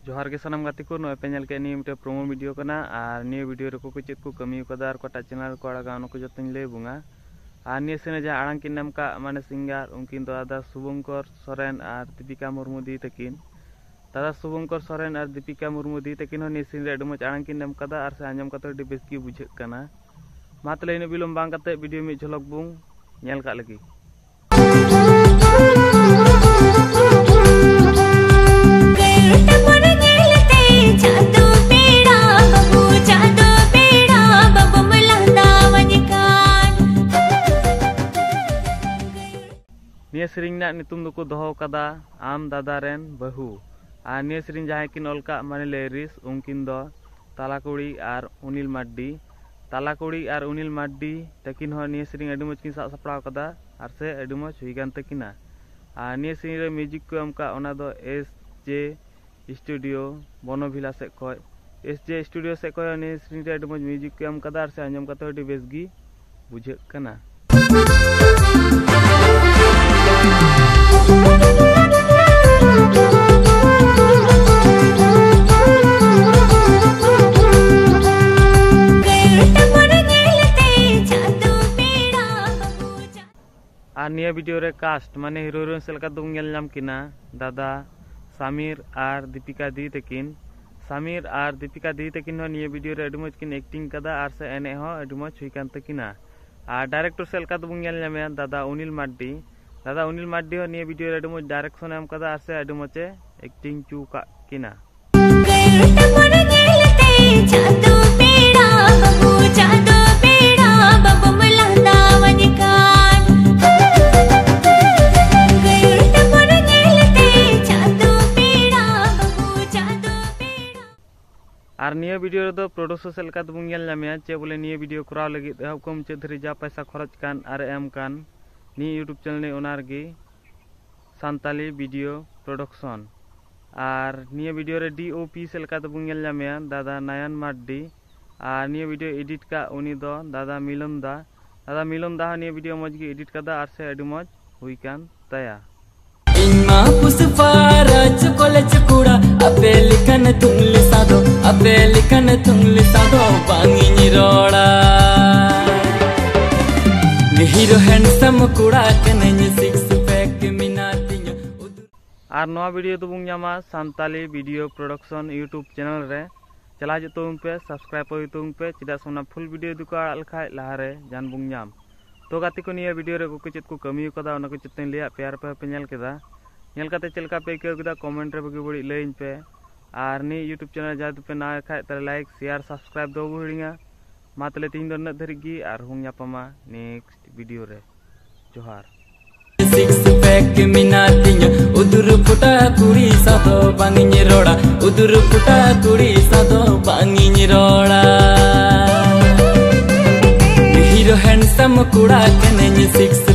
जोहार के सनम गाती को नोए पेनल के नी मिटे प्रोमो वीडियो कना और नी वीडियो रे को चेत को कमी कदा और कोटा चैनल को आड़ा गानो को जतन ले बुंगा और नी सेने जा आड़ांग किन नाम का माने सिंगर उनकिन दादा शुभंकर सोरेन और दीपिका मुर्मू दी तकिन दादा शुभंकर सोरेन और दीपिका मुर्मू दी तकिन नी सिन रे अडमच आड़ांग किन नाम कदा और से आंजम कते अडी बेस की बुझे कना मातले इन बिलम बांग कते वीडियो में झलक बुंग नेल का लगी निया सेरिंग ना नितुम दो को दोहो कदा आम दादा रेन बहु और निया सेरिंग जहां किन अलका माने लेरिस उनकिन दो तालाकुड़ी और अनिल माड्डी तकिन हो निया सेरिंग अडी मच किन सा सपड़ाव कदा और से अडी मच हुई गान तकिना और निया सेरिंग रे म्यूजिक को हमका ओना दो एसजे स्टूडियो बनोभिला से कोय एसजे स्टूडियो से कोय निया सेरिंग रे अडी मच म्यूजिक को हम कदा और से आंजम कते अडी बेस गी बुझे कना और निया वीडियो रे कास्ट माने हीरो हीरोइन सेलका दुंग नेल नाम किना दादा समीर और दीपिका दी तकिन हो निया वीडियो रे अडी मच किन एक्टिंग कदा और से एने हो अडी मच हुई कान तकिना और डायरेक्टर सेलका दुंग नेल नामे दादा अनिल माड्डी हो निया वीडियो रे अडी मच डायरेक्शन एम कदा और से अडी मचे एक्टिंग चू का किना और निया वीडियो रे दो प्रोड्यूसर सेलका तो बुंगेल नामे चे बोले निया वीडियो कराव लगी कम चे धरी जा पैसा खर्च कान और एम कान नी यूट्यूब चैनल ने ओनार गी सांताली वीडियो प्रोडक्शन और निया वीडियो रे डीओपी सेलका तो बुंगेल नामे दादा नयन माड्डी और निया वीडियो एडिट का उनी दो दादा मिलन दा निया वीडियो मज गी एडिट कदा और से अडी मज हुई कान तया इमा पुष्पारा चकोले चकुड़ा अबे लिखन तुंगली सादो बांगी निरोड़ा हीरो हैंडसम कुड़ा कने सिक्स पैक मिनातियो और नवा वीडियो तो Bung Jama Santali video production YouTube channel रे चला जतुम पे सब्सक्राइब होतुम पे चिदा सोना फुल वीडियो दुका अलखाय लहारे जान बुंग जाम तो गाती को निया वीडियो रे को चेत को कमी कदा ओना को चितन लिया प्यार पे नेल केदा नेल काते चलका पे के केदा कमेंट रे बगी बड़ी लेइन पे और नी यूट्यूब चैनल जा पे ना खाय त लाइक शेयर सब्सक्राइब दो बुहिङा मातले तीन दो न धरगी और हुंग यापमा नेक्स्ट वीडियो रे जोहार सिक्स पैक मिनातियो उदुर फुटा कुड़ी सादो बांगी रोड़ा उदुर फुटा कुड़ी सादो बांगी रोड़ा हीरो हैंडसम कुड़ा कने सिक्स